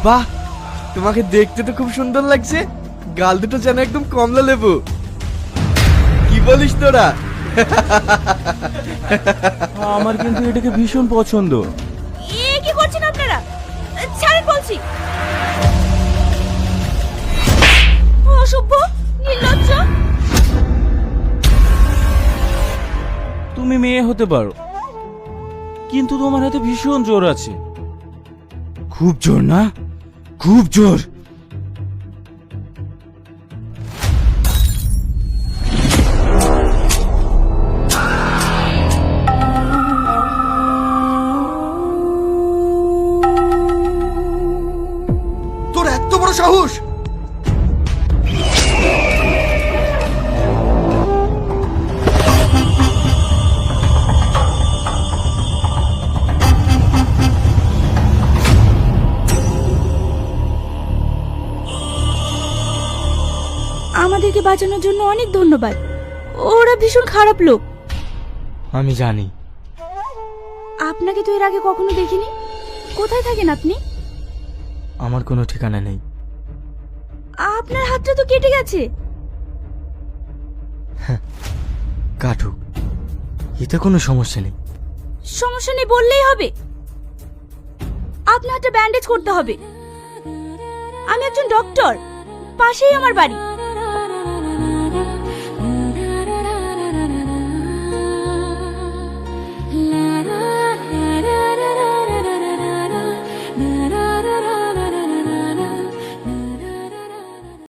বাহ, তোমাকে দেখতে তো খুব সুন্দর লাগছে। গাল দুটো যেন একদম কমলা লেবু। কি বলিস তোরা? আমার কিন্তু এটাকে ভীষণ পছন্দ। এ কি করছেন আপনারা? ছাড়েন বলছি। অসভ্য, নির্লজ্জ। তুমি মেয়ে হতে পারো, কিন্তু তোমার হাতে ভীষণ জোর আছে। খুব জোর না? খুব জোর। তোর এত বড় সাহস! আমাদেরকে বাঁচানোর জন্য অনেক ধন্যবাদ। ওরা ভীষণ খারাপ লোক। আমি জানি। আপনাকে তো এর আগে কখনো দেখিনি। কোথায় থাকেন আপনি? আমার কোনো ঠিকানা নেই। আপনার হাতটা তো কেটে গেছে। কাটুক, এতে কোনো সমস্যা নেই। সমস্যা নেই বললেই হবে। আপনার হাতটা ব্যান্ডেজ করতে হবে। আমি একজন ডক্টর, পাশেই আমার বাড়ি।